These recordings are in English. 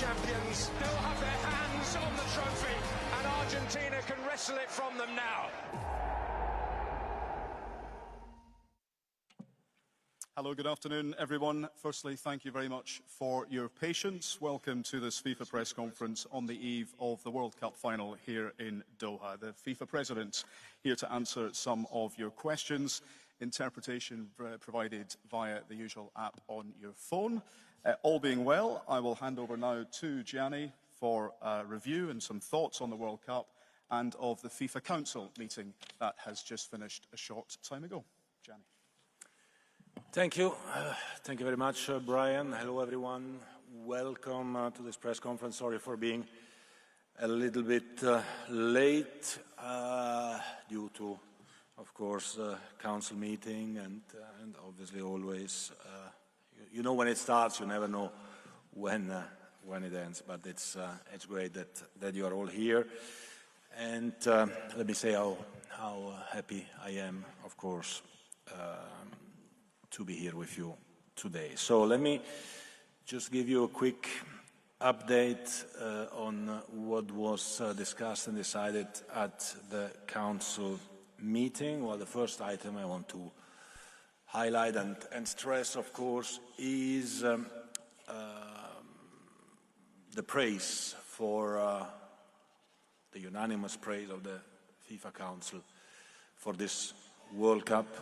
champions. They'll have their hands on the trophy, and Argentina can wrestle it from them now. Hello, good afternoon, everyone. Firstly, thank you very much for your patience. Welcome to this FIFA press conference on the eve of the World Cup final here in Doha. The FIFA President here to answer some of your questions. Interpretation provided via the usual app on your phone. All being well, I will hand over now to Gianni for a review and some thoughts on the World Cup and of the FIFA Council meeting that has just finished a short time ago. Gianni. Thank you. Thank you very much, Brian. Hello, everyone. Welcome to this press conference. Sorry for being a little bit late due to, of course, council meeting and obviously always, you know when it starts, you never know when it ends. But it's great that you are all here. And let me say how happy I am, of course, to be here with you today. So let me just give you a quick update on what was discussed and decided at the Council meeting. Well, the first item I want to highlight and stress, of course, is the praise for the unanimous praise of the FIFA Council for this World Cup,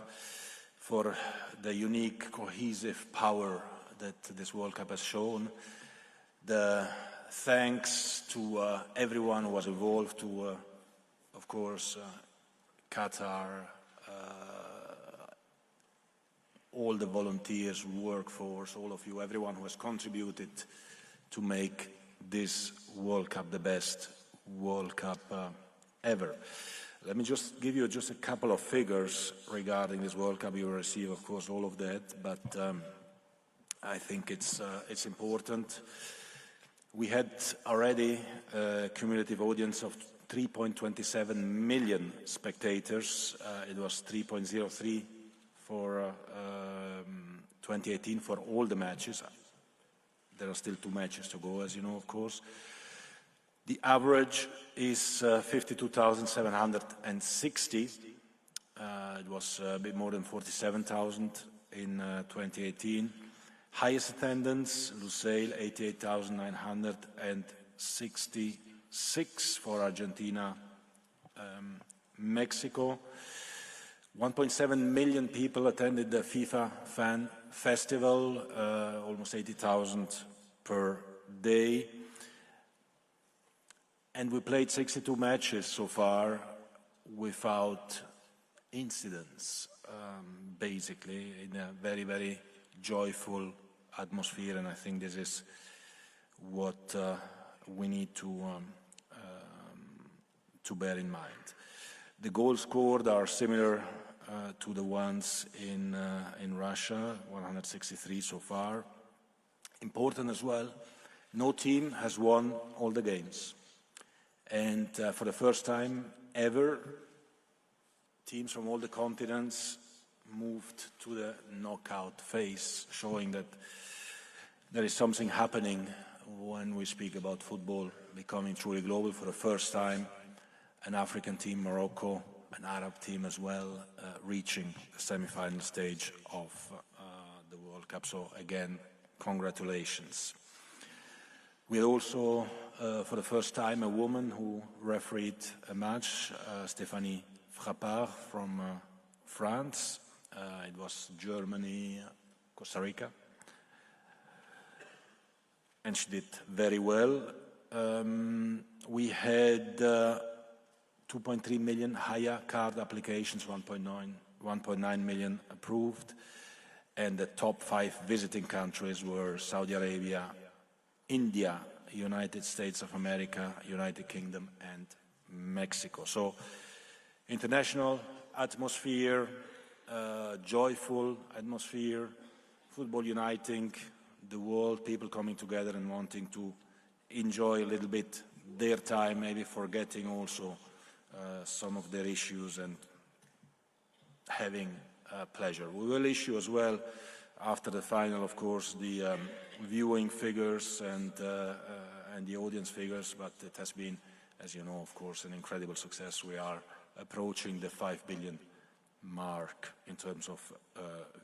for the unique cohesive power that this World Cup has shown. The thanks to everyone who was involved, to, of course, Qatar, all the volunteers, workforce, all of you, everyone who has contributed to make this World Cup the best World Cup ever. Let me just give you just a couple of figures regarding this World Cup. You will receive, of course, all of that, but I think it's important. We had already a cumulative audience of 3.27 million spectators. It was 3.03 for 2018 for all the matches. There are still 2 matches to go, as you know, of course. The average is 52,760. It was a bit more than 47,000 in 2018. Highest attendance, Lusail, 88,966 for Argentina, Mexico. 1.7 million people attended the FIFA Fan Festival, almost 80,000 per day. And we played 62 matches so far without incidents, basically, in a very, very joyful atmosphere, and I think this is what we need to bear in mind. The goals scored are similar to the ones in Russia, 163 so far. Important as well, no team has won all the games. And for the first time ever, teams from all the continents moved to the knockout phase, showing that there is something happening when we speak about football becoming truly global. For the first time, an African team, Morocco, an Arab team as well, reaching the semi-final stage of the World Cup. So again, congratulations. We had also, for the first time, a woman who refereed a match, Stéphanie Frappard from France. It was Germany, Costa Rica. And she did very well. We had 2.3 million Haya card applications, 1.9 million approved. And the top 5 visiting countries were Saudi Arabia, India, United States of America, United Kingdom, and Mexico. So, international atmosphere, joyful atmosphere, football uniting the world, people coming together and wanting to enjoy a little bit their time, maybe forgetting also some of their issues and having pleasure. We will issue as well, after the final, of course, the viewing figures and and the audience figures, but it has been, as you know, of course, an incredible success. We are approaching the 5 billion mark in terms of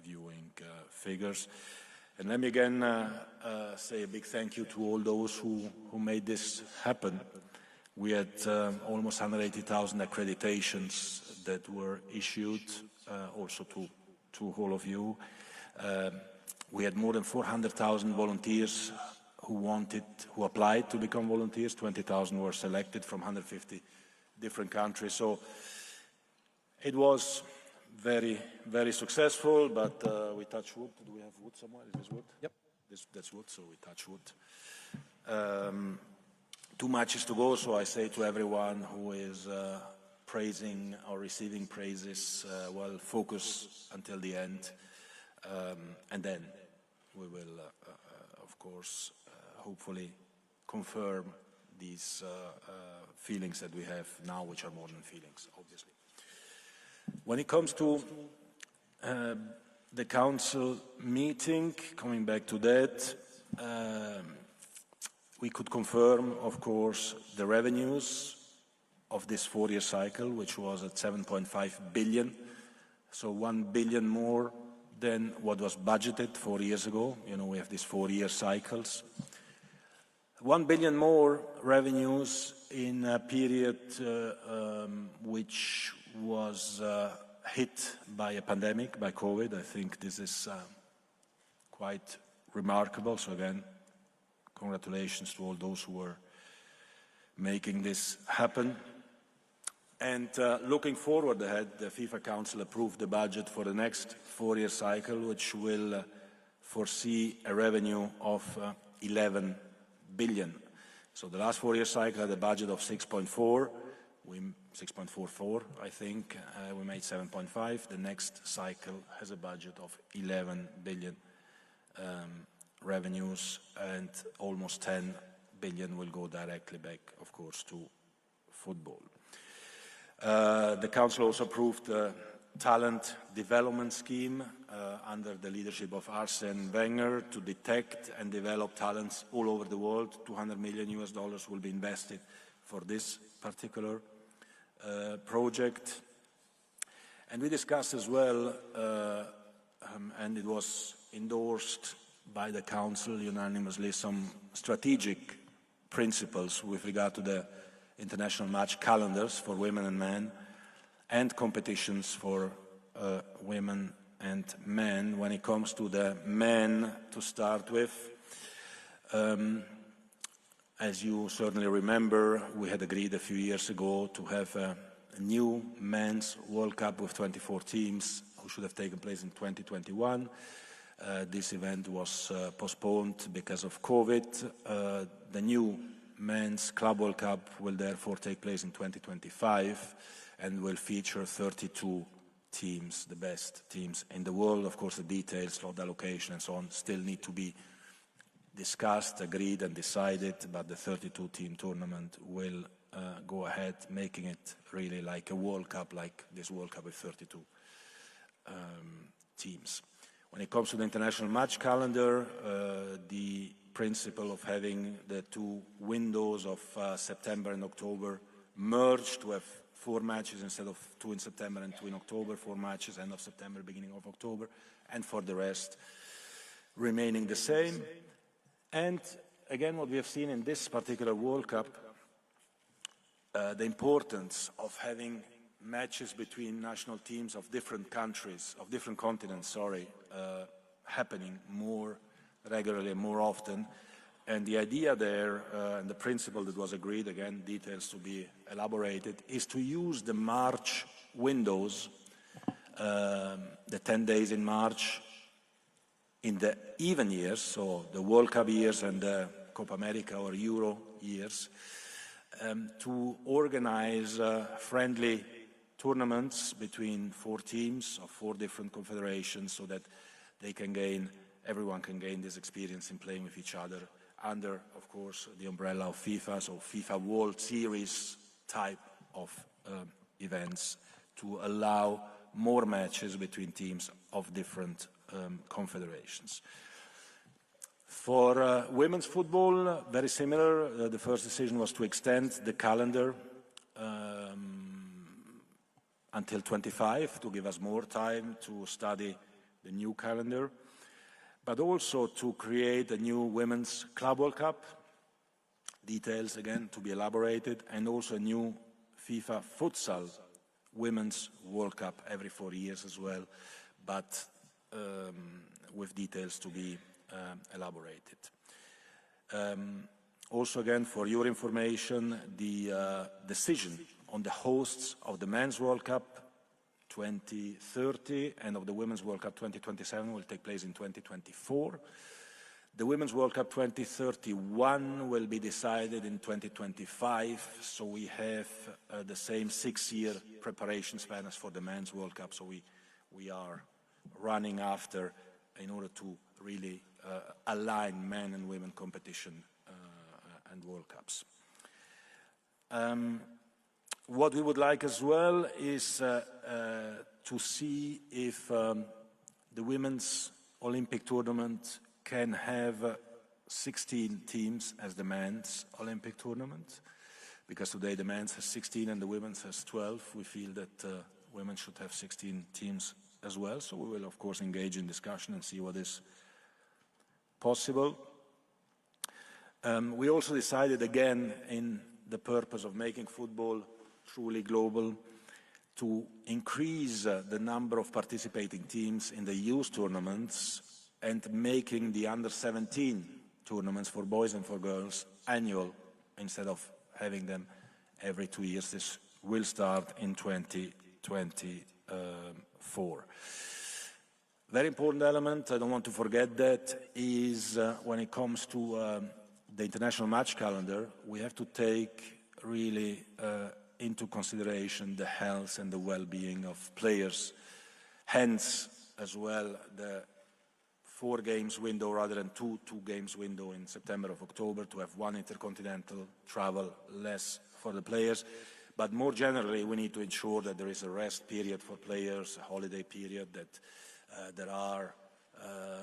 viewing figures. And let me again say a big thank you to all those who made this happen. We had almost 180,000 accreditations that were issued, also to all of you. We had more than 400,000 volunteers who applied to become volunteers. 20,000 were selected from 150 different countries. So it was very, very successful, but we touch wood. Do we have wood somewhere? Is this wood? Yep. That's wood, so we touch wood. 2 matches to go, so I say to everyone who is praising or receiving praises, well, focus until the end, and then we will, of course, hopefully confirm these feelings that we have now, which are more than feelings, obviously. When it comes to the Council meeting, coming back to that, we could confirm, of course, the revenues of this 4-year cycle, which was at 7.5 billion, so 1 billion more than what was budgeted 4 years ago. You know, we have these 4-year cycles. 1 billion more revenues in a period which was hit by a pandemic, by COVID. I think this is quite remarkable. So again, congratulations to all those who were making this happen. And looking forward ahead, the FIFA Council approved the budget for the next 4-year cycle, which will foresee a revenue of 11 billion. So the last 4-year cycle had a budget of 6.4. 6.44, I think. We made 7.5. The next cycle has a budget of 11 billion revenues, and almost 10 billion will go directly back, of course, to football. The Council also approved the talent development scheme under the leadership of Arsene Wenger to detect and develop talents all over the world. $200 million will be invested for this particular project. And we discussed as well, and it was endorsed by the Council unanimously, some strategic principles with regard to the international match calendars for women and men, and competitions for women and men. When it comes to the men, to start with, as you certainly remember, we had agreed a few years ago to have a new men's World Cup with 24 teams, who should have taken place in 2021. This event was postponed because of COVID. The new men's Club World Cup will therefore take place in 2025 and will feature 32 teams, the best teams in the world. Of course, the details, slot allocation and so on still need to be discussed, agreed and decided, but the 32-team tournament will go ahead, making it really like a World Cup, like this World Cup with 32 teams. When it comes to the international match calendar, the principle of having the 2 windows of September and October merged to have 4 matches instead of 2 in September and 2 in October, 4 matches end of September, beginning of October, and for the rest remaining the same. And again, what we have seen in this particular World Cup, the importance of having matches between national teams of different countries, of different continents, happening more regularly, more often. And the idea there, and the principle that was agreed, again, details to be elaborated, is to use the March windows, the 10 days in March, in the even years, so the World Cup years and the Copa America or Euro years, to organize friendly tournaments between 4 teams of 4 different confederations, so that they can gain, everyone can gain this experience in playing with each other under, of course, the umbrella of FIFA, so FIFA World Series type of events, to allow more matches between teams of different confederations. For women's football, very similar. The first decision was to extend the calendar until 25 to give us more time to study the new calendar, but also to create a new Women's Club World Cup, details again to be elaborated, and also a new FIFA Futsal Women's World Cup every 4 years as well, but with details to be elaborated. Also again, for your information, the decision on the hosts of the Men's World Cup 2030 and of the Women's World Cup 2027 will take place in 2024. The Women's World Cup 2031 will be decided in 2025, so we have the same 6-year preparation span as for the Men's World Cup, so we are running after in order to really align men and women competition and World Cups. What we would like as well is to see if the Women's Olympic tournament can have 16 teams as the men's Olympic tournament, because today the men's has 16 and the women's has 12. We feel that women should have 16 teams as well, so we will of course engage in discussion and see what is possible. We also decided again, in the purpose of making football truly global, to increase the number of participating teams in the youth tournaments and making the under-17 tournaments for boys and for girls annual instead of having them every 2 years. This will start in 2024. Very important element, I don't want to forget that, is when it comes to the international match calendar, we have to take really into consideration the health and the well-being of players. Hence, as well, the 4 games window rather than two games window in September or October, to have 1 intercontinental travel less for the players. But more generally, we need to ensure that there is a rest period for players, a holiday period, that there are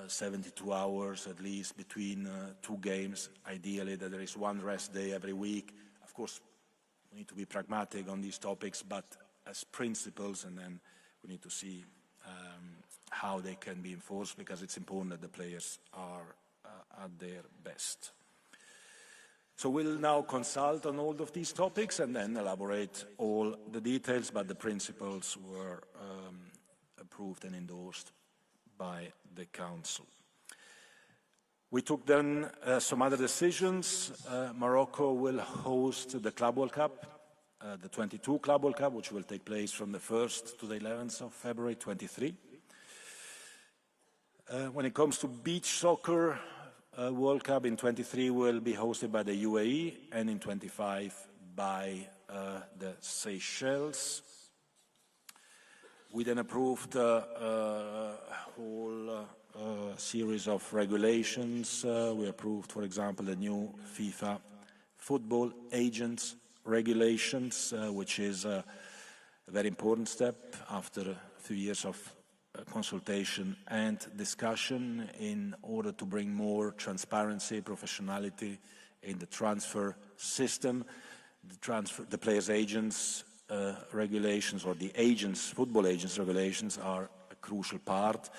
72 hours at least between 2 games, ideally that there is 1 rest day every week. Of course, we need to be pragmatic on these topics, but as principles, and then we need to see how they can be enforced, because it's important that the players are at their best. So we'll now consult on all of these topics and then elaborate all the details, but the principles were approved and endorsed by the Council. We took then some other decisions. Morocco will host the Club World Cup, the 22 Club World Cup, which will take place from the 1st to the 11th of February 23. When it comes to beach soccer, World Cup in 23 will be hosted by the UAE, and in 25 by the Seychelles. We then approved a whole series of regulations. We approved, for example, the new FIFA Football Agents regulations, which is a very important step after a few years of consultation and discussion in order to bring more transparency, professionality in the transfer system. The players' agents regulations, or the agents, football agents regulations, are a crucial part.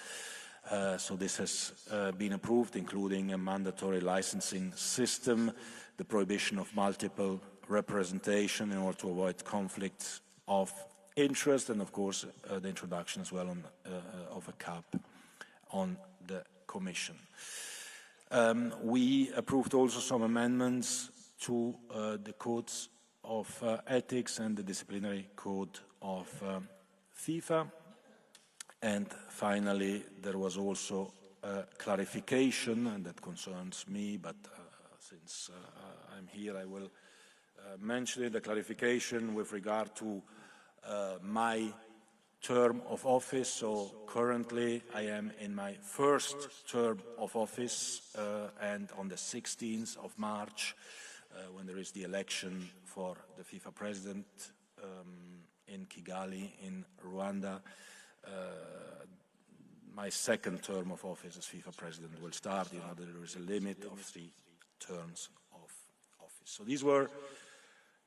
So this has been approved, including a mandatory licensing system, the prohibition of multiple representation in order to avoid conflicts of interest, and of course the introduction as well of a cap on the Commission. We approved also some amendments to the codes of ethics and the disciplinary code of FIFA. And finally, there was also a clarification, and that concerns me, but since I'm here, I will mention it, the clarification with regard to my term of office. So currently, I am in my first term of office, and on the 16th of March, when there is the election for the FIFA President in Kigali, in Rwanda, my second term of office as FIFA president will start. You know, there is a limit of 3 terms of office. So these were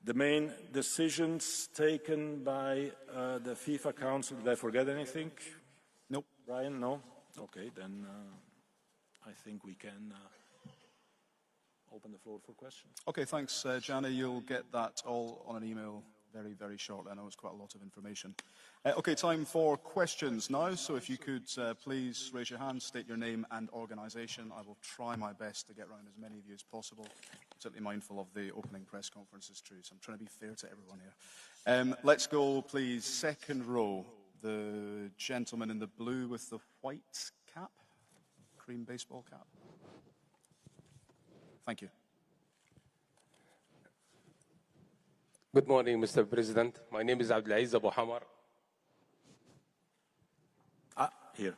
the main decisions taken by the FIFA Council. Did I forget anything? Nope. Brian, no? Okay, then I think we can open the floor for questions. Okay, thanks, Gianni. You'll get that all on an email very, very shortly. I know it's quite a lot of information. Okay, time for questions now. So if you could please raise your hand, state your name and organisation. I will try my best to get round as many of you as possible. I'm certainly mindful of the opening press conferences too, so I'm trying to be fair to everyone here. Let's go, please, second row. The gentleman in the blue with the white cap, cream baseball cap. Thank you. Good morning, Mr. President. My name is Abdulaziz Abu Hamar. Here.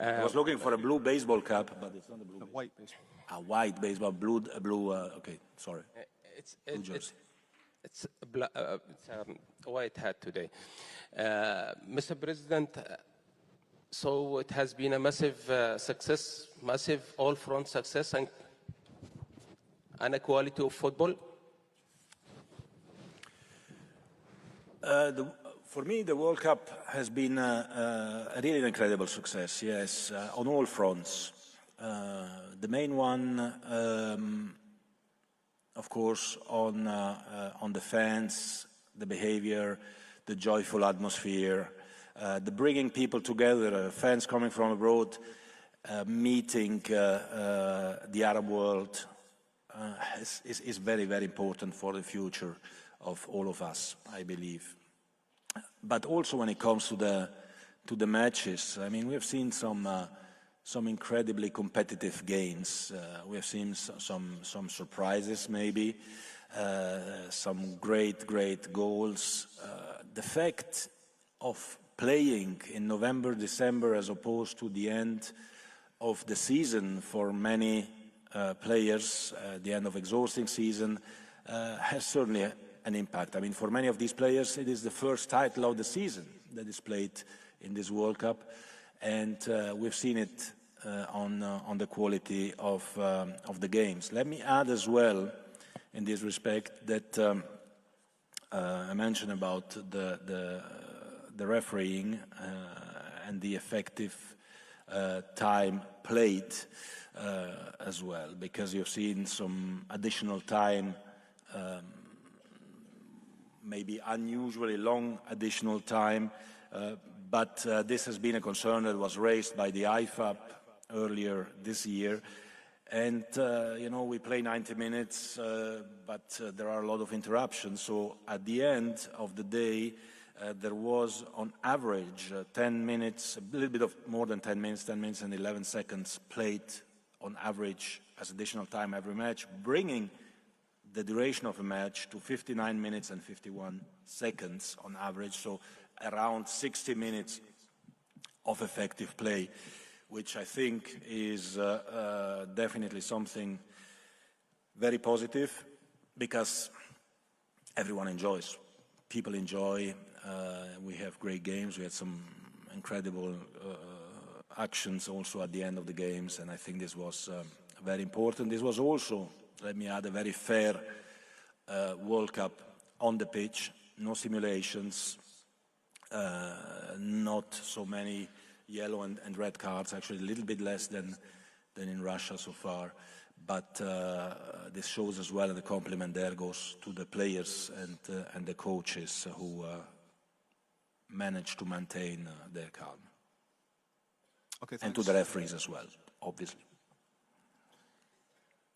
I was looking for a blue baseball cap, but it's not a blue. A white baseball. A white baseball, blue. Okay, sorry. It's a white hat today. Mr. President, so it has been a massive success, massive all-front success and a quality of football. For me, the World Cup has been a really incredible success, yes, on all fronts. The main one, of course, on the fans, the behavior, the joyful atmosphere, the bringing people together, fans coming from abroad, meeting the Arab world, is very, very important for the future of all of us, I believe. But also when it comes to the matches, I mean, we have seen some incredibly competitive games. We have seen some surprises, maybe, some great goals. The fact of playing in November, December, as opposed to the end of the season for many players, the end of exhausting season, has certainly an impact. I mean, for many of these players, it is the first title of the season that is played in this World Cup, and we've seen it on the quality of the games. Let me add as well, in this respect, that I mentioned about the refereeing and the effective time played as well, because you've seen some additional time, maybe unusually long additional time, but this has been a concern that was raised by the IFAB earlier this year. And, you know, we play 90 minutes, but there are a lot of interruptions. So at the end of the day, there was on average 10 minutes, a little bit of more than 10 minutes and 11 seconds played on average as additional time every match, bringing the duration of a match to 59 minutes and 51 seconds on average, so around 60 minutes of effective play, which I think is definitely something very positive, because everyone enjoys. People enjoy. We have great games. We had some incredible actions also at the end of the games, and I think this was very important. This was also, let me add, a very fair World Cup on the pitch. No simulations, not so many yellow and red cards, actually a little bit less than in Russia so far. But this shows as well, and the compliment there goes to the players and the coaches who managed to maintain their calm. Okay, and to the referees as well, obviously.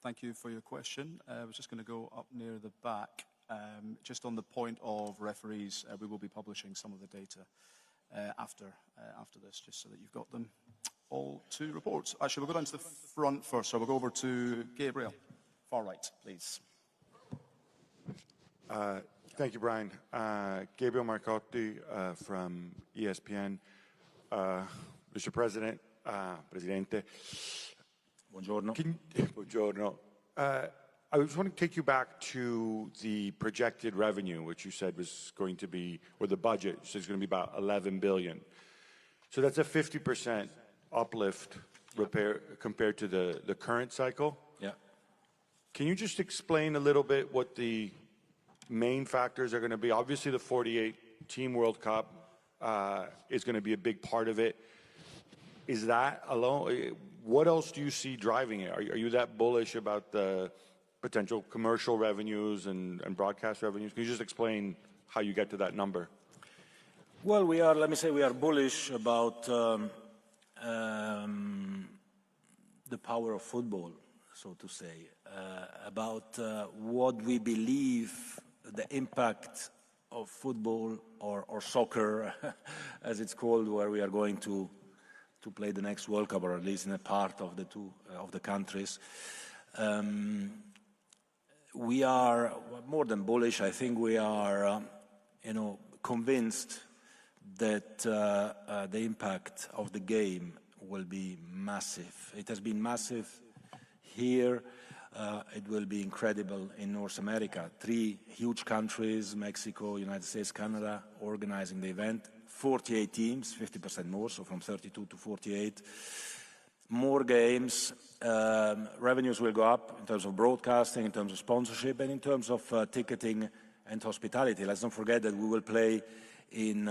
Thank you for your question. I was just going to go up near the back. Just on the point of referees, we will be publishing some of the data after this, just so that you've got them all to reports. Actually, we'll go down to the front first. So we'll go over to Gabriel. Far right, please. Thank you, Brian. Gabriel Marcotti from ESPN. Mr. President, Presidente. Buongiorno. Buongiorno. I just want to take you back to the projected revenue, which you said was going to be, or the budget, you said it's going to be about 11 billion. So that's a 50% uplift compared to the current cycle. Yeah. Can you just explain a little bit what the main factors are going to be? Obviously, the 48-team World Cup is going to be a big part of it. Is that alone? What else do you see driving it? Are you that bullish about the potential commercial revenues and broadcast revenues? Can you just explain how you get to that number? Well, let me say we are bullish about the power of football, so to say, about what we believe the impact of football or soccer, as it's called, where we are going to play the next World Cup, or at least in a part of the countries. We are more than bullish. I think we are, convinced that the impact of the game will be massive. It has been massive here. It will be incredible in North America. 3 huge countries, Mexico, United States, Canada, organizing the event. 48 teams, 50% more, so from 32 to 48. More games. Revenues will go up in terms of broadcasting, in terms of sponsorship, and in terms of ticketing and hospitality. Let's not forget that we will play in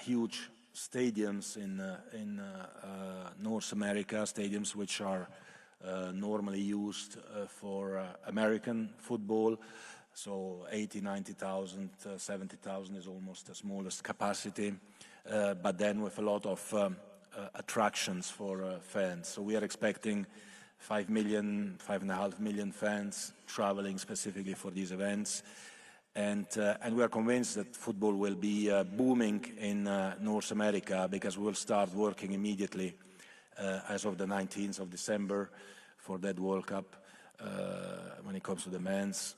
huge stadiums in North America, stadiums which are normally used for American football. So 80, 90,000, 70,000 is almost the smallest capacity, but then with a lot of attractions for fans. So we are expecting 5 million, 5.5 million fans traveling specifically for these events. And we are convinced that football will be booming in North America, because we will start working immediately as of the 19th of December for that World Cup when it comes to the men's,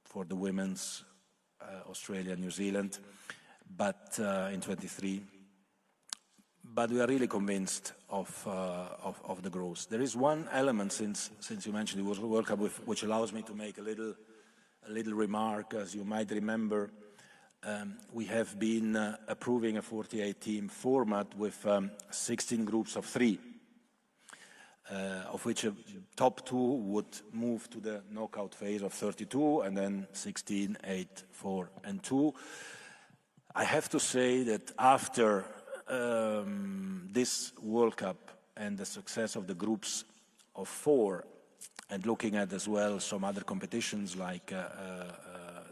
for the women's, Australia, New Zealand, but in 23. But we are really convinced of the growth. There is one element, since you mentioned the World Cup, which allows me to make a little remark. As you might remember, we have been approving a 48-team format with 16 groups of 3, of which a top 2 would move to the knockout phase of 32, and then 16, 8, 4, and 2. I have to say that after this World Cup and the success of the groups of 4, and looking at as well some other competitions like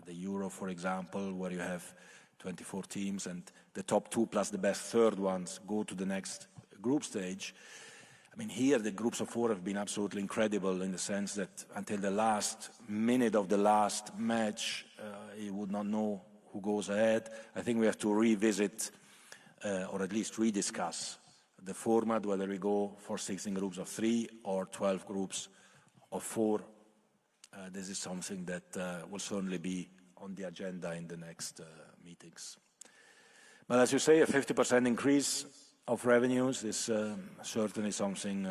the Euro, for example, where you have 24 teams and the top 2 plus the best third ones go to the next group stage. I mean, here the groups of 4 have been absolutely incredible, in the sense that until the last minute of the last match, you would not know who goes ahead. I think we have to revisit or at least rediscuss the format, whether we go for 16 groups of 3 or 12 groups of 4. This is something that will certainly be on the agenda in the next meetings. But as you say, a 50% increase of revenues is certainly something,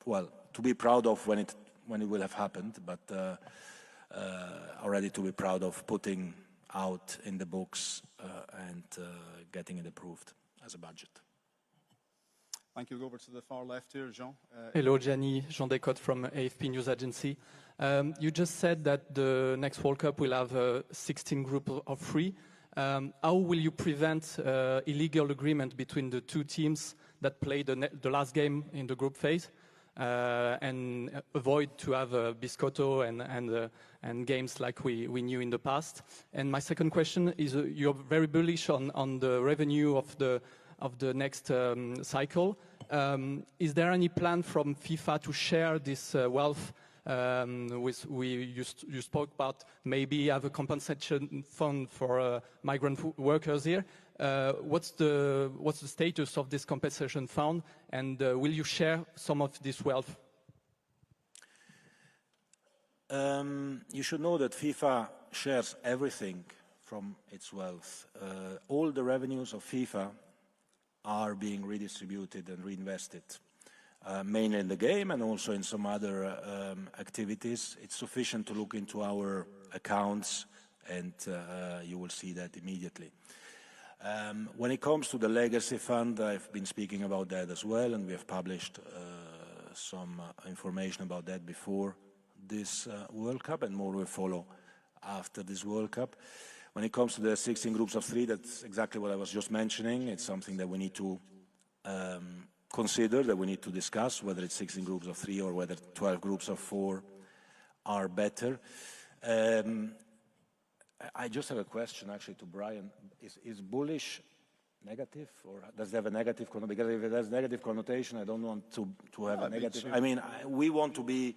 well, to be proud of when it will have happened, but already to be proud of putting out in the books and getting it approved as a budget. Thank you. We'll go over to the far left here, Jean. Hello, Gianni. Jean Descotes from AFP News Agency. You just said that the next World Cup will have 16 groups of 3. How will you prevent illegal agreement between the 2 teams that play the last game in the group phase and avoid to have biscotto and games like we knew in the past? And my second question is, you're very bullish on the revenue of the next cycle. Is there any plan from FIFA to share this wealth? You spoke about maybe have a compensation fund for migrant workers here. What's the status of this compensation fund, and will you share some of this wealth? You should know that FIFA shares everything from its wealth. All the revenues of FIFA are being redistributed and reinvested, mainly in the game and also in some other activities. It's sufficient to look into our accounts, and you will see that immediately. When it comes to the legacy fund, I've been speaking about that as well, and we have published some information about that before this World Cup, and more will follow after this World Cup. When it comes to the 16 groups of 3, that's exactly what I was just mentioning. It's something that we need to consider, that we need to discuss, whether it's 16 groups of 3 or whether 12 groups of 4 are better. I just have a question actually to Brian. Is bullish negative, or does it have a negative connotation? Because if it has negative connotation, I don't want to have a negative. I mean, we want to be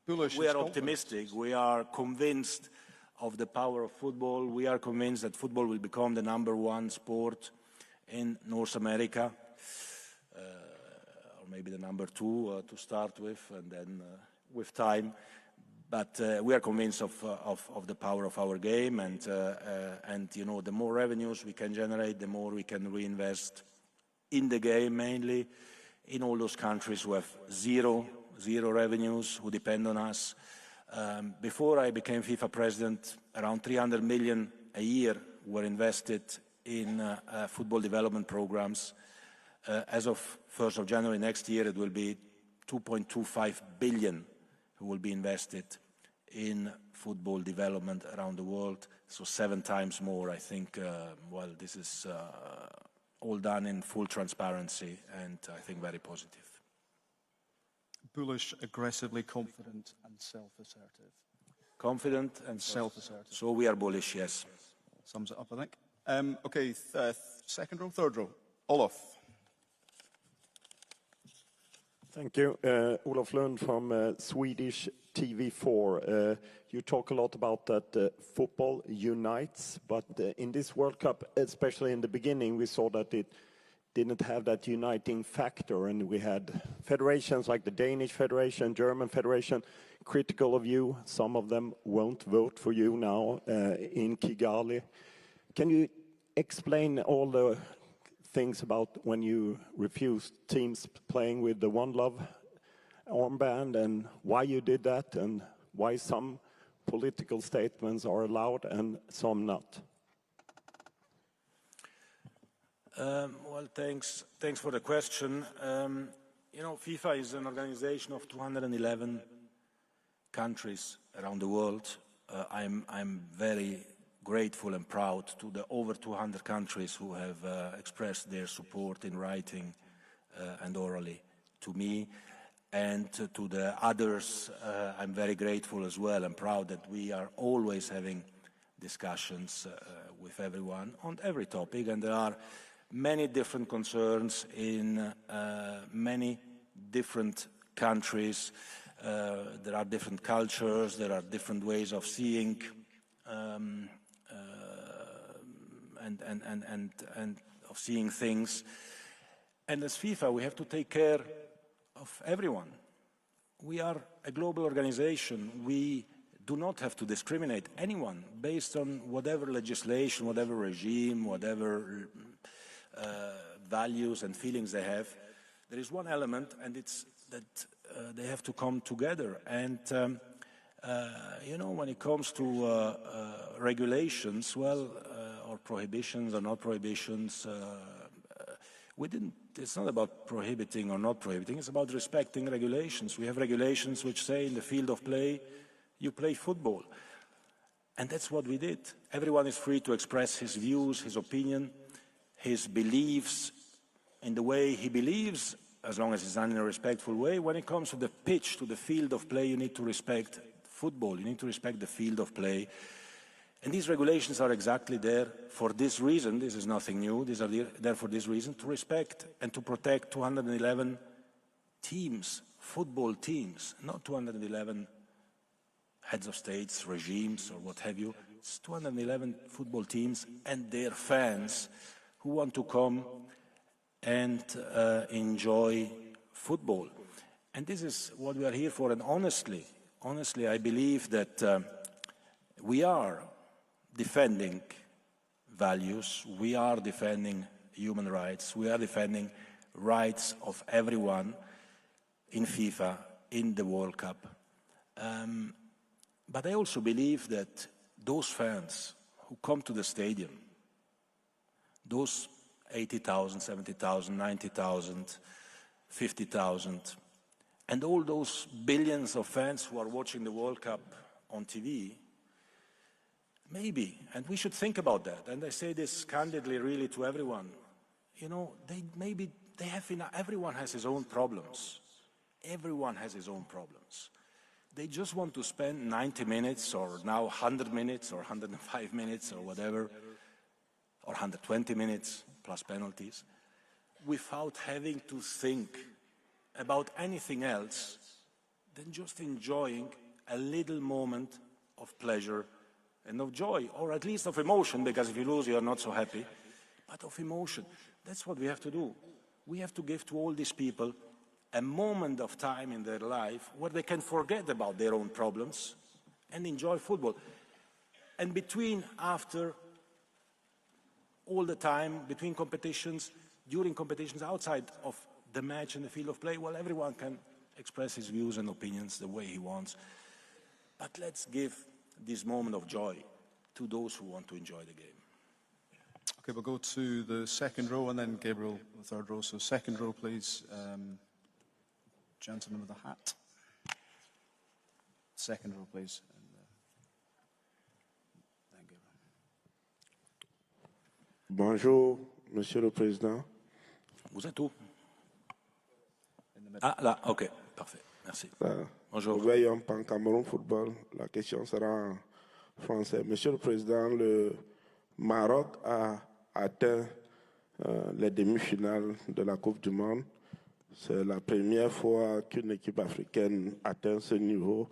bullish. We are optimistic. We are convinced of the power of football. We are convinced that football will become the #1 sport in North America, or maybe the #2 to start with, and then with time. But we are convinced of the power of our game, and you know, the more revenues we can generate, the more we can reinvest in the game, mainly in all those countries who have zero revenues, who depend on us. Before I became FIFA president, around 300 million a year were invested in football development programs. As of 1st of January next year, it will be 2.25 billion who will be invested in football development around the world, so 7 times more. I think, well, this is all done in full transparency, and I think very positive. Bullish, aggressively confident and self-assertive. Confident and self-assertive. So we are bullish, yes. Sums it up, I think. Okay, second row, third row. Olof. Thank you. Olof Lund from Swedish TV4. You talk a lot about that football unites, but in this World Cup, especially in the beginning, we saw that it didn't have that uniting factor, and we had federations like the Danish Federation, German Federation, critical of you. Some of them won't vote for you now in Kigali. Can you explain all the things about when you refused teams playing with the One Love armband, and why you did that, and why some political statements are allowed and some not? Well, thanks for the question. You know, FIFA is an organization of 211 countries around the world. I'm very grateful and proud to the over 200 countries who have expressed their support in writing and orally to me, and to the others. I'm very grateful as well and proud that we are always having discussions with everyone on every topic, and there are many different concerns in many different countries. There are different cultures, there are different ways of seeing and of seeing things. And as FIFA, we have to take care of everyone. We are a global organization. We do not have to discriminate anyone based on whatever legislation, whatever regime, whatever values and feelings they have. There is one element, and it's that they have to come together. And you know, when it comes to regulations, well, or prohibitions or not prohibitions, it's not about prohibiting or not prohibiting, it's about respecting regulations. We have regulations which say in the field of play, you play football. And that's what we did. Everyone is free to express his views, his opinion, his beliefs in the way he believes, as long as it's done in a respectful way. When it comes to the pitch, to the field of play, you need to respect football. You need to respect the field of play. And these regulations are exactly there for this reason. This is nothing new. These are there for this reason, to respect and to protect 211 teams, football teams, not 211 heads of states, regimes, or what have you. It's 211 football teams and their fans who want to come and enjoy football. And this is what we are here for. And honestly, I believe that we are defending values, we are defending human rights, we are defending rights of everyone in FIFA, in the World Cup. But I also believe that those fans who come to the stadium, those 80,000, 70,000, 90,000, 50,000, and all those billions of fans who are watching the World Cup on TV, maybe, and we should think about that, and I say this candidly really to everyone, you know, everyone has his own problems. Everyone has his own problems. They just want to spend 90 minutes or now 100 minutes or 105 minutes or whatever, or 120 minutes plus penalties, without having to think about anything else than just enjoying a little moment of pleasure and of joy, or at least of emotion, because if you lose, you are not so happy, but of emotion. That's what we have to do. We have to give to all these people a moment of time in their life where they can forget about their own problems and enjoy football. And after, all the time, between competitions, during competitions, outside of the match and the field of play, well, everyone can express his views and opinions the way he wants. But let's give this moment of joy to those who want to enjoy the game. Okay, we'll go to the second row and then Gabriel, the third row. So second row, please. Gentleman with the hat. Second row, please. And, then Gabriel. Bonjour, Monsieur le Président. Vous êtes où? Ah, là, ok, parfait, merci. Bonjour. Nous veillons pan Cameroun Football. La question sera en français. Monsieur le Président, le Maroc a atteint les demi-finales de la Coupe du Monde. C'est la première fois qu'une équipe africaine atteint ce niveau.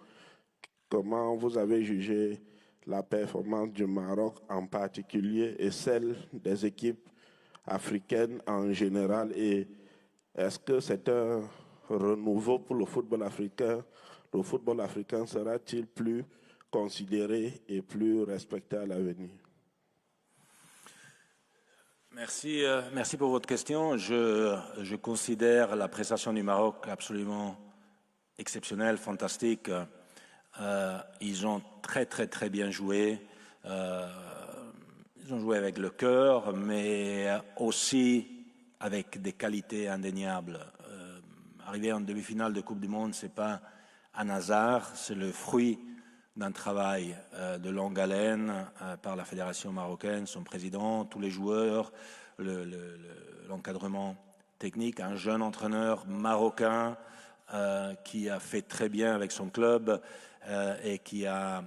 Comment vous avez jugé la performance du Maroc en particulier et celle des équipes africaines en général? Et est-ce que c'est un renouveau pour le football africain? Le football africain sera-t-il plus considéré et plus respecté à l'avenir? Merci, merci pour votre question. Je considère la prestation du Maroc absolument exceptionnelle, fantastique. Ils ont très bien joué. Ils ont joué avec le cœur, mais aussi avec des qualités indéniables. Arriver en demi-finale de Coupe du Monde, c'est pas un hasard, c'est le fruit d'un travail de longue haleine par la fédération marocaine, son président, tous les joueurs, l'encadrement technique, un jeune entraîneur marocain qui a fait très bien avec son club et qui a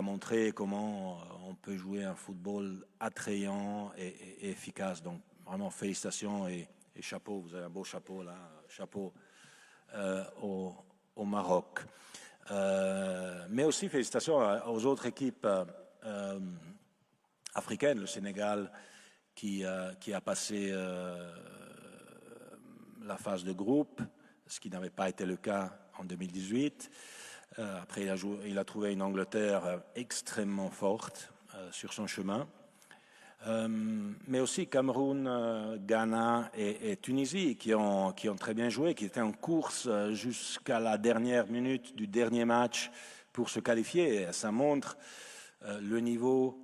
montré comment on peut jouer un football attrayant et efficace. Donc vraiment félicitations et chapeau, vous avez un beau chapeau là, chapeau au Maroc. Mais aussi félicitations aux autres équipes africaines, le Sénégal qui a passé la phase de groupe, ce qui n'avait pas été le cas en 2018. Après, il a trouvé une Angleterre extrêmement forte sur son chemin. Mais aussi Cameroun, Ghana et Tunisie qui ont très bien joué, qui étaient en course jusqu'à la dernière minute du dernier match pour se qualifier. Et ça montre le niveau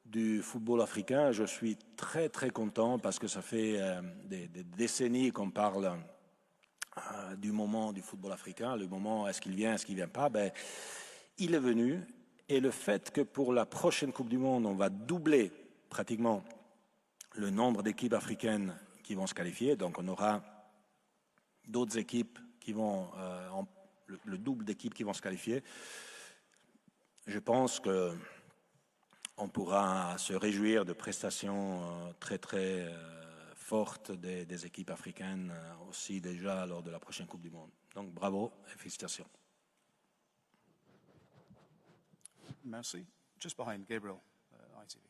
du football africain. Je suis très content parce que ça fait des décennies qu'on parle du moment du football africain, le moment est-ce qu'il vient, est-ce qu'il vient pas. Ben, il est venu et le fait que pour la prochaine Coupe du Monde, on va doubler pratiquement le nombre d'équipes africaines qui vont se qualifier. Donc on aura d'autres équipes qui vont, le double d'équipes qui vont se qualifier. Je pense qu'on pourra se réjouir de prestations très fortes des équipes africaines aussi déjà lors de la prochaine Coupe du Monde. Donc bravo et félicitations. Merci. Just behind Gabriel, ITV.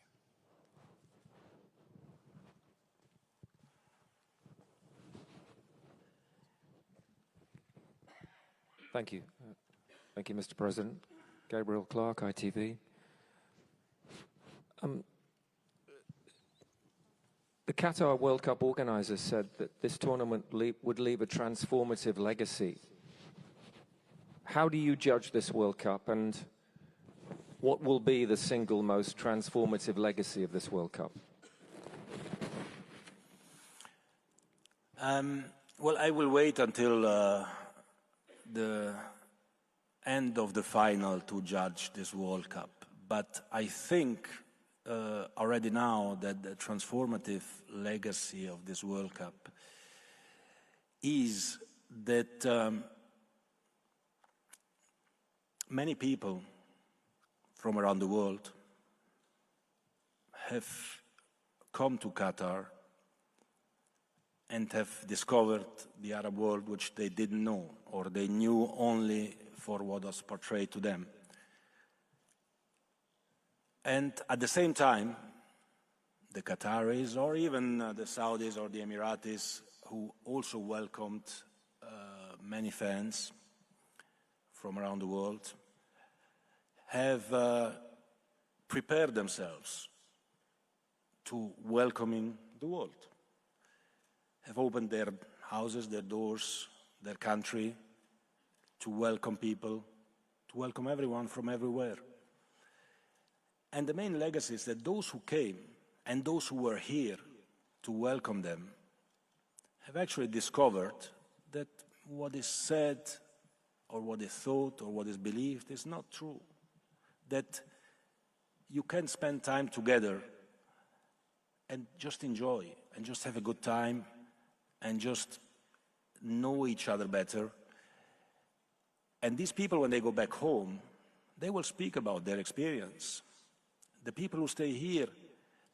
Thank you. Thank you, Mr. President. Gabriel Clark, ITV. The Qatar World Cup organisers said that this tournament would leave a transformative legacy. How do you judge this World Cup, and what will be the single most transformative legacy of this World Cup? Well, I will wait until the end of the final to judge this World Cup. But I think already now that the transformative legacy of this World Cup is that many people from around the world have come to Qatar and have discovered the Arab world which they didn't know, or they knew only for what was portrayed to them. And at the same time, the Qataris, or even the Saudis or the Emiratis, who also welcomed many fans from around the world, have prepared themselves to welcoming the world, have opened their houses, their doors, their country to welcome people, to welcome everyone from everywhere. And the main legacy is that those who came and those who were here to welcome them have actually discovered that what is said or what is thought or what is believed is not true. That you can spend time together and just enjoy and just have a good time and just know each other better. And these people, when they go back home, they will speak about their experience. The people who stay here,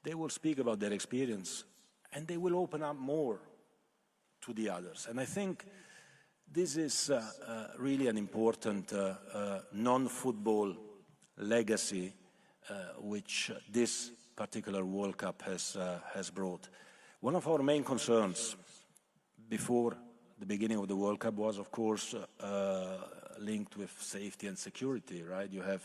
they will speak about their experience and they will open up more to the others. And I think this is really an important non-football legacy which this particular World Cup has brought. One of our main concerns before the beginning of the World Cup was, of course, linked with safety and security, right? You have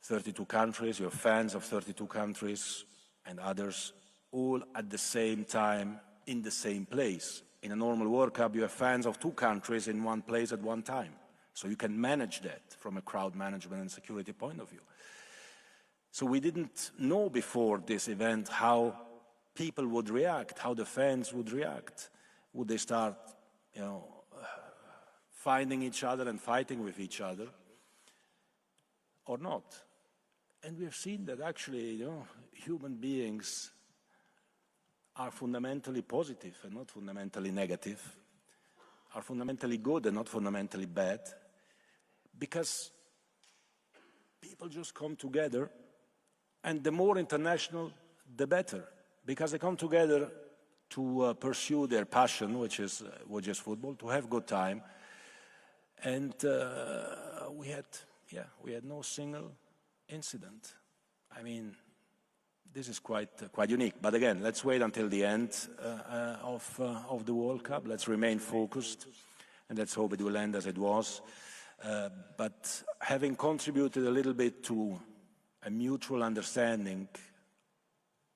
32 countries, you have fans of 32 countries and others, all at the same time in the same place. In a normal World Cup, you have fans of 2 countries in one place at one time. So you can manage that from a crowd management and security point of view. So we didn't know before this event how people would react, how the fans would react. Would they start, finding each other and fighting with each other or not? And we've seen that actually, human beings are fundamentally positive and not fundamentally negative, are fundamentally good and not fundamentally bad, because people just come together, and the more international, the better, because they come together to pursue their passion, which is football, to have good time. And we had no single incident. I mean, this is quite unique. But again, let's wait until the end of the World Cup. Let's remain focused, and let's hope it will end as it was. But having contributed a little bit to a mutual understanding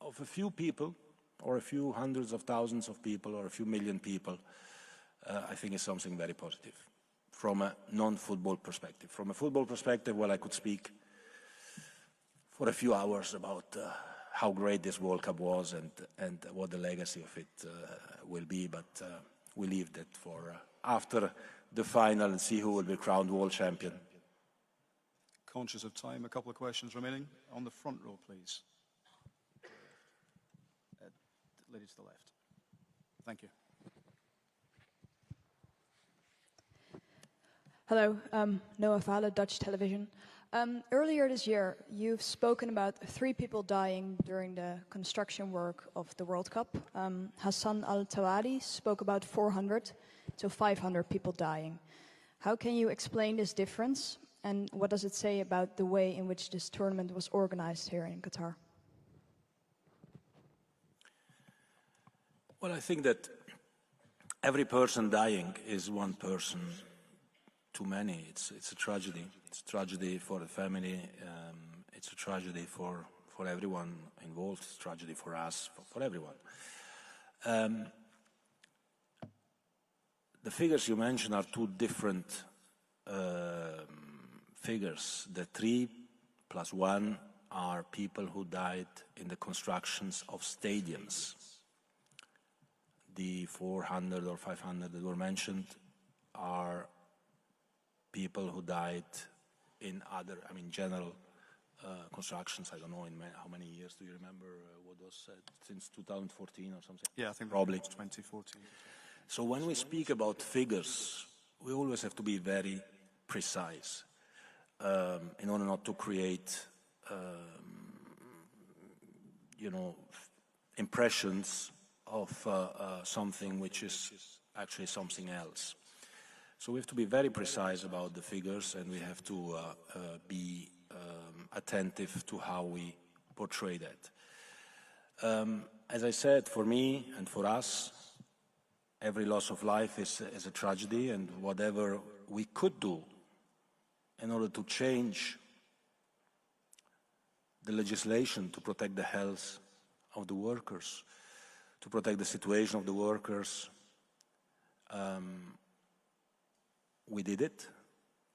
of a few people, or a few hundreds of thousands of people, or a few million people, I think is something very positive from a non-football perspective. From a football perspective, well, I could speak for a few hours about how great this World Cup was and what the legacy of it will be, but we leave that for after the final and see who will be crowned world champion. Conscious of time, a couple of questions remaining. On the front row, please. Lady to the left. Thank you. Hello, Noah Fala, Dutch television. Earlier this year, you've spoken about 3 people dying during the construction work of the World Cup. Hassan Al-Tawadi spoke about 400, so 500 people dying. How can you explain this difference, and what does it say about the way in which this tournament was organized here in Qatar? Well, I think that every person dying is one person too many. It's a tragedy. It's a tragedy for the family. It's a tragedy for everyone involved. It's a tragedy for us, for everyone. The figures you mentioned are 2 different figures. The 3 plus 1 are people who died in the constructions of stadiums. the 400 or 500 that were mentioned are people who died in other, I mean, general constructions. I don't know how many years. Do you remember what was said? Since 2014 or something? Yeah, I think probably 2014. So when we speak about figures, we always have to be very precise in order not to create, impressions of something which is actually something else. So we have to be very precise about the figures, and we have to be attentive to how we portray that. As I said, for me and for us, every loss of life is a tragedy, and whatever we could do in order to change the legislation to protect the health of the workers, to protect the situation of the workers, we did it,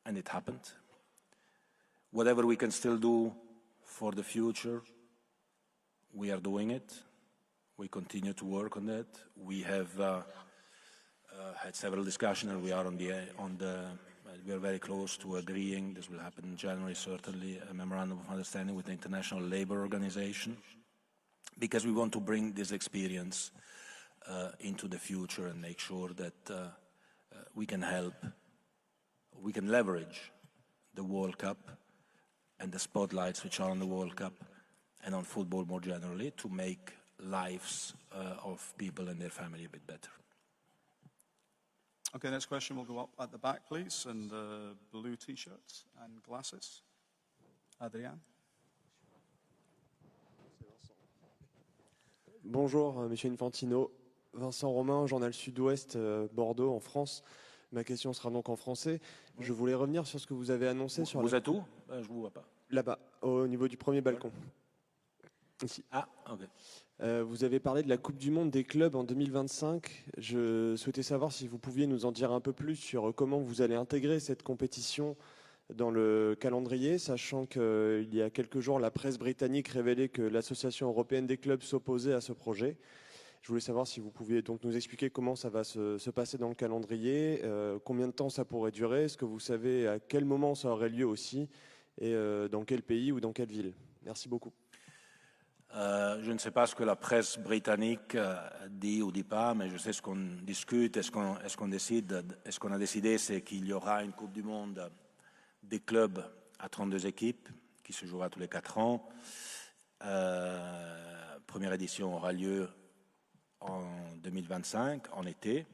and it happened. Whatever we can still do for the future, we are doing it. We continue to work on that. We have had several discussions, and we are we are very close to agreeing. This will happen in January, certainly, a memorandum of understanding with the International Labour Organization, because we want to bring this experience into the future and make sure that we can help, we can leverage the World Cup and the spotlights which are on the World Cup and on football more generally to make lives of people and their family a bit better. Okay, next question will go up at the back, please, and blue T-shirts and glasses. Adrien. Bonjour, Monsieur Infantino. Vincent Romain, Journal Sud-Ouest, Bordeaux, en France. Ma question sera donc en français. Oui. Je voulais revenir sur ce que vous avez annoncé sur... Vous êtes où? Je ne vous vois pas. Là-bas, au niveau du premier balcon. Ici. Ah, ok. Vous avez parlé de la Coupe du Monde des clubs en 2025. Je souhaitais savoir si vous pouviez nous en dire un peu plus sur comment vous allez intégrer cette compétition dans le calendrier, sachant qu'il y a quelques jours, la presse britannique révélait que l'Association européenne des clubs s'opposait à ce projet. Je voulais savoir si vous pouviez donc nous expliquer comment ça va se passer dans le calendrier, combien de temps ça pourrait durer, est-ce que vous savez à quel moment ça aurait lieu aussi, et dans quel pays ou dans quelle ville. Merci beaucoup. Je ne sais pas ce que la presse britannique dit ou dit pas, mais je sais ce qu'on discute et ce qu'on décide. Et ce qu'on a décidé, c'est qu'il y aura une Coupe du Monde des clubs à 32 équipes qui se jouera tous les 4 ans. Première édition aura lieu en 2025, en été.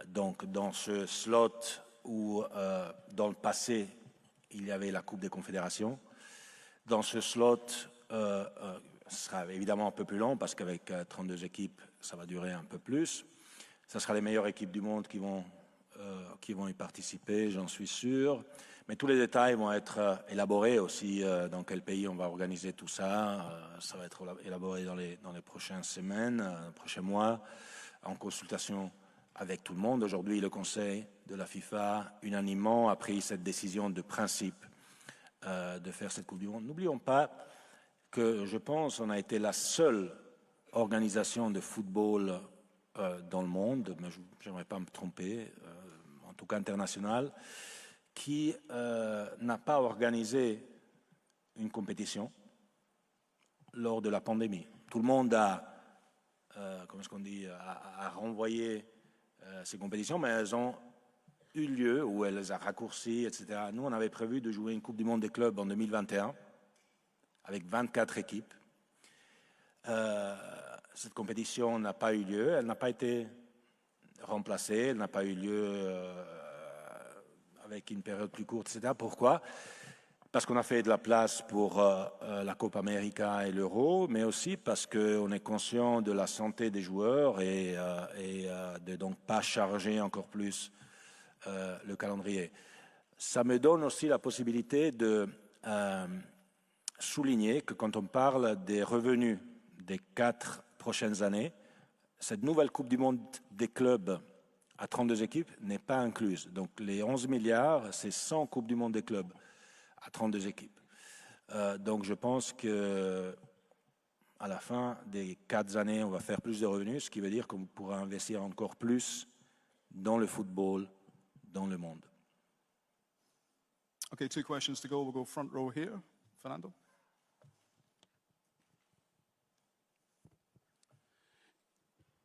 Donc dans ce slot où dans le passé, il y avait la Coupe des Confédérations, dans ce slot, ce sera évidemment un peu plus long parce qu'avec 32 équipes, ça va durer un peu plus. Ce sera les meilleures équipes du monde qui vont y participer, j'en suis sûr. Mais tous les détails vont être élaborés aussi, dans quel pays on va organiser tout ça. Ça va être élaboré dans les prochaines semaines, prochains mois, en consultation avec tout le monde. Aujourd'hui, le Conseil de la FIFA, unanimement, a pris cette décision de principe de faire cette Coupe du Monde. N'oublions pas que, je pense, on a été la seule organisation de football dans le monde, mais je n'aimerais pas me tromper, en tout cas international, qui n'a pas organisé une compétition lors de la pandémie. Tout le monde a, comment est-ce qu'on dit, a renvoyé ces compétitions, mais elles ont eu lieu ou elles ont raccourci, etc. Nous, on avait prévu de jouer une Coupe du Monde des clubs en 2021 avec 24 équipes. Cette compétition n'a pas eu lieu, elle n'a pas été remplacée, elle n'a pas eu lieu avec une période plus courte, etc. Pourquoi? Parce qu'on a fait de la place pour la Copa América et l'Euro, mais aussi parce qu'on est conscient de la santé des joueurs et de donc pas charger encore plus le calendrier. Ça me donne aussi la possibilité de souligner que quand on parle des revenus des 4 prochaines années, cette nouvelle Coupe du Monde des clubs à 32 équipes n'est pas incluse. Donc les 11 milliards, c'est 100 Coupes du Monde des clubs à 32 équipes. Donc je pense qu'à à la fin des 4 années, on va faire plus de revenus, ce qui veut dire qu'on pourra investir encore plus dans le football dans le monde. Okay, 2 questions to go. We'll go front row here. Fernando.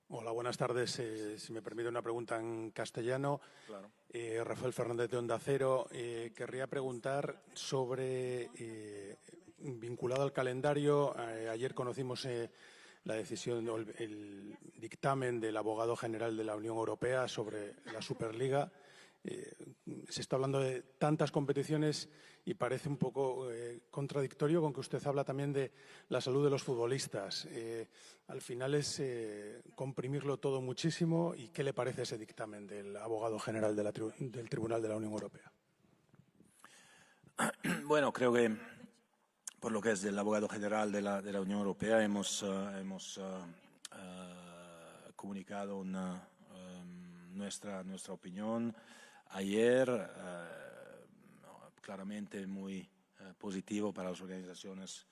Hola, buenas tardes. Si me permite una pregunta en castellano. Claro. Rafael Fernández de Onda Cero. Querría preguntar sobre, vinculado al calendario, ayer conocimos la decisión, el dictamen del abogado general de la Unión Europea sobre la Superliga. Se está hablando de tantas competiciones y parece un poco contradictorio con que usted habla también de la salud de los futbolistas. Al final es comprimirlo todo muchísimo. ¿Y qué le parece ese dictamen del abogado general del Tribunal de la Unión Europea? Bueno, creo que por lo que es del abogado general de la Unión Europea hemos comunicado nuestra opinión. Ayer, claramente muy positivo para las organizaciones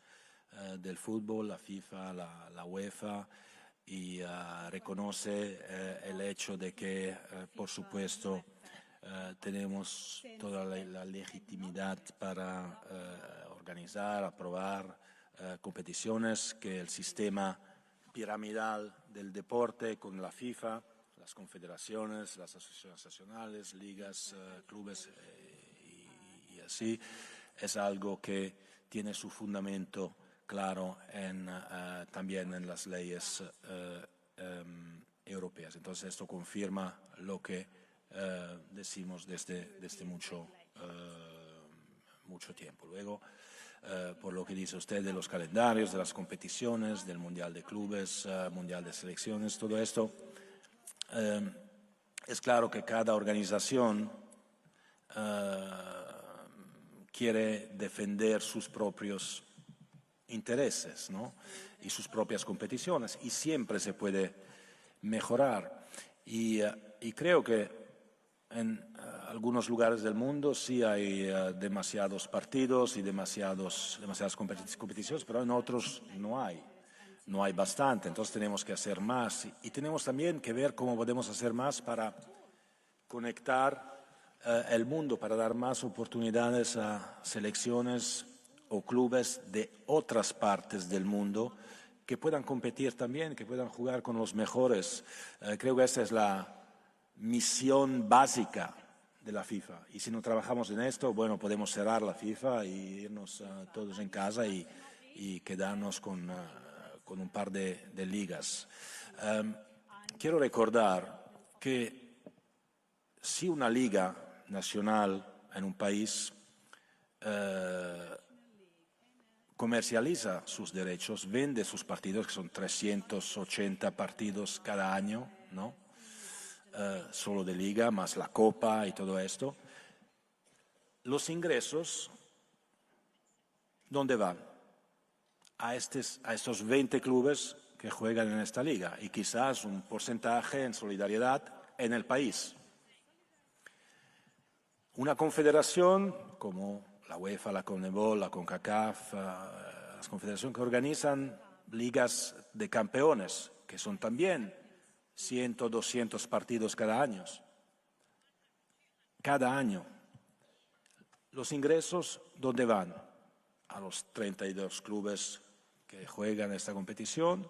del fútbol, la FIFA, la UEFA, y reconoce el hecho de que, por supuesto, tenemos toda la legitimidad para organizar, aprobar competiciones, que el sistema piramidal del deporte con la FIFA, las confederaciones, las asociaciones nacionales, ligas, clubes y así, es algo que tiene su fundamento claro también en las leyes europeas. Entonces esto confirma lo que decimos desde mucho tiempo. Luego, por lo que dice usted de los calendarios, de las competiciones, del Mundial de Clubes, Mundial de Selecciones, todo esto, es claro que cada organización quiere defender sus propios intereses, ¿no? Y sus propias competiciones, y siempre se puede mejorar. Y creo que en algunos lugares del mundo sí hay demasiados partidos y demasiadas competiciones, pero en otros no hay bastante. Entonces tenemos que hacer más y tenemos también que ver cómo podemos hacer más para conectar el mundo, para dar más oportunidades a selecciones o clubes de otras partes del mundo que puedan competir también, que puedan jugar con los mejores. Creo que esa es la misión básica de la FIFA. Y si no trabajamos en esto, bueno, podemos cerrar la FIFA y irnos todos en casa y quedarnos con un par de ligas. Quiero recordar que si una liga nacional en un país comercializa sus derechos, vende sus partidos, que son 380 partidos cada año, ¿no? Solo de liga, más la copa y todo esto. Los ingresos, ¿dónde van? A estos 20 clubes que juegan en esta liga y quizás un porcentaje en solidaridad en el país. Una confederación como la UEFA, la CONMEBOL, la CONCACAF, las confederaciones que organizan ligas de campeones, que son también 100, 200 partidos cada año. Cada año. Los ingresos, ¿dónde van? A los 32 clubes que juegan esta competición,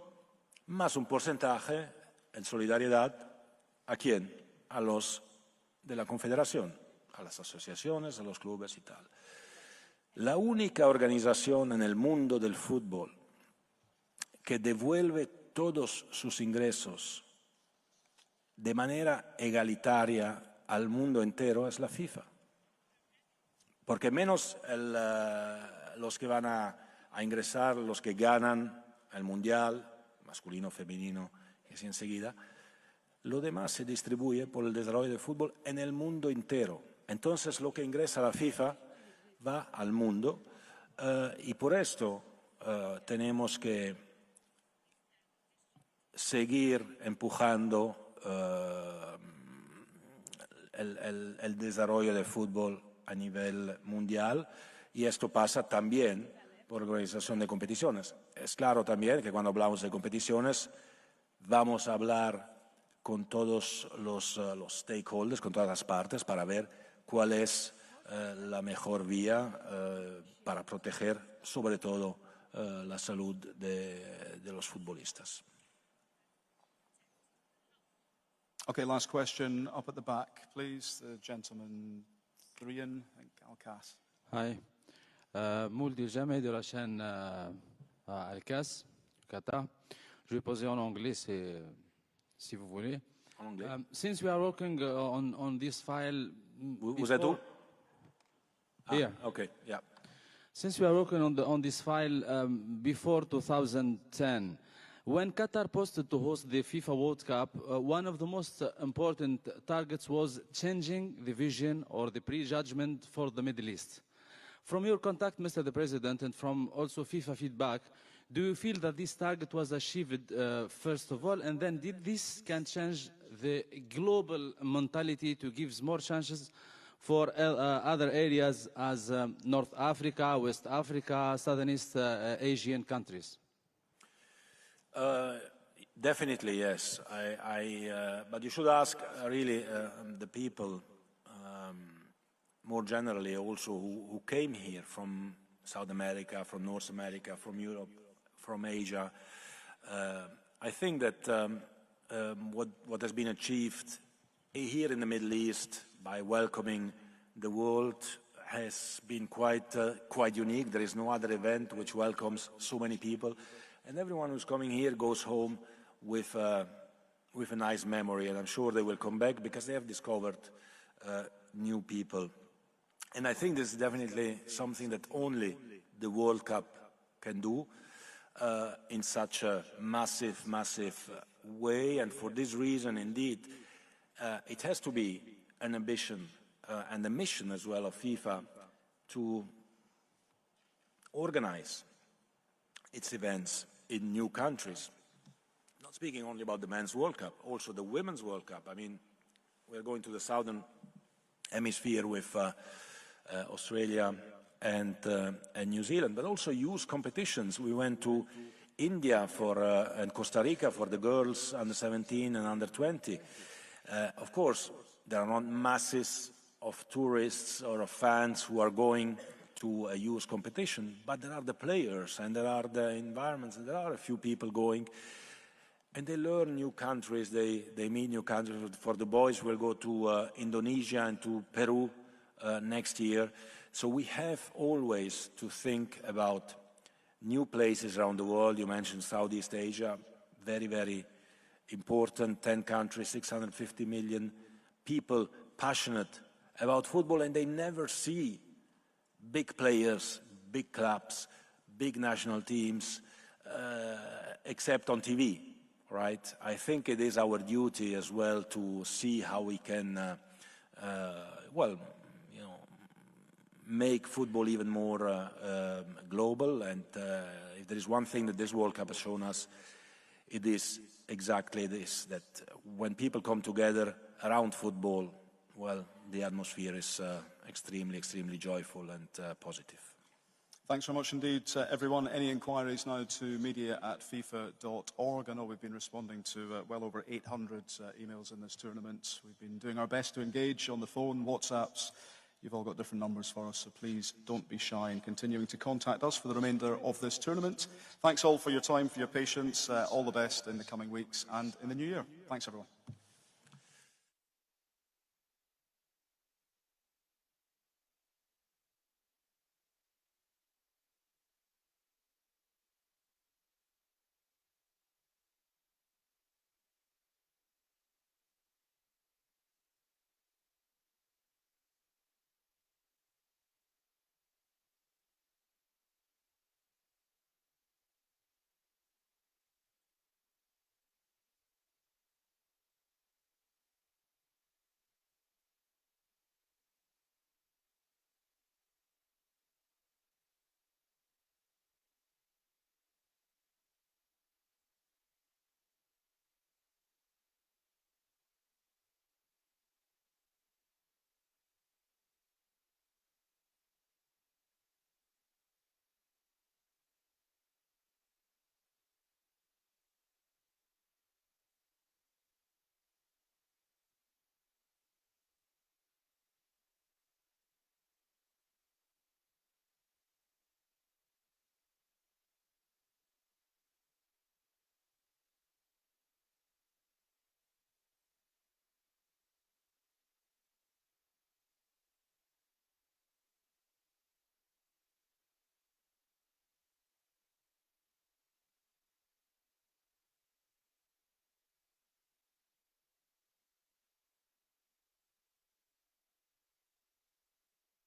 más un porcentaje en solidaridad. ¿A quién? A los de la confederación, a las asociaciones, a los clubes y tal. La única organización en el mundo del fútbol que devuelve todos sus ingresos de manera egalitaria al mundo entero es la FIFA. Porque menos los que van a ingresar, los que ganan el Mundial, masculino, femenino, y así enseguida, lo demás se distribuye por el desarrollo del fútbol en el mundo entero. Entonces lo que ingresa a la FIFA va al mundo y por esto tenemos que seguir empujando el desarrollo del fútbol a nivel mundial, y esto pasa también por organización de competiciones. Es claro también que cuando hablamos de competiciones vamos a hablar con todos los stakeholders, con todas las partes, para ver cuál es la mejor vía para proteger sobre todo la salud de los futbolistas. Okay, last question up at the back, please. The gentleman, Rian, I think Alcas. Hi. Mouldi Jamais de la chaîne Alcas, Qatar. Je vais poser en anglais si vous voulez. En anglais. Since we are working on this file... Vous êtes où? Here. Okay, yeah. Since we are working on this file before 2010, when Qatar posted to host the FIFA World Cup, one of the most important targets was changing the vision or the prejudgment for the Middle East. From your contact, Mr. the President, and from also FIFA feedback, do you feel that this target was achieved, first of all, and then did this can change the global mentality to give more chances for other areas as North Africa, West Africa, Southeast Asian countries? Definitely, yes. But you should ask really the people more generally also who came here from South America, from North America, from Europe, from Asia. I think that what has been achieved here in the Middle East by welcoming the world has been quite unique. There is no other event which welcomes so many people, and everyone who's coming here goes home with a nice memory, and I'm sure they will come back because they have discovered new people. And I think this is definitely something that only the World Cup can do in such a massive way, and for this reason, indeed, it has to be an ambition and a mission as well of FIFA to organize its events in new countries. Not speaking only about the Men's World Cup, also the Women's World Cup. I mean, we're going to the Southern Hemisphere with Australia and New Zealand, but also youth competitions. We went to India and Costa Rica for the girls under 17 and under 20. Of course, there are not masses of tourists or of fans who are going to a youth competition, but there are the players and there are the environments and there are a few people going and they learn new countries, they meet new countries. For the boys, we'll go to Indonesia and to Peru next year. So we have always to think about new places around the world. You mentioned Southeast Asia, very important, 10 countries, 650 million people passionate about football, and they never see big players, big clubs, big national teams, except on TV, right? I think it is our duty as well to see how we can, make football even more global. And if there is one thing that this World Cup has shown us, it is exactly this, that when people come together around football, well, the atmosphere is extremely joyful and positive. Thanks very much indeed, everyone. Any inquiries now to media@fifa.org. I know we've been responding to well over 800 emails in this tournament. We've been doing our best to engage on the phone, WhatsApps. You've all got different numbers for us, so please don't be shy in continuing to contact us for the remainder of this tournament. Thanks all for your time, for your patience. All the best in the coming weeks and in the new year. Thanks, everyone.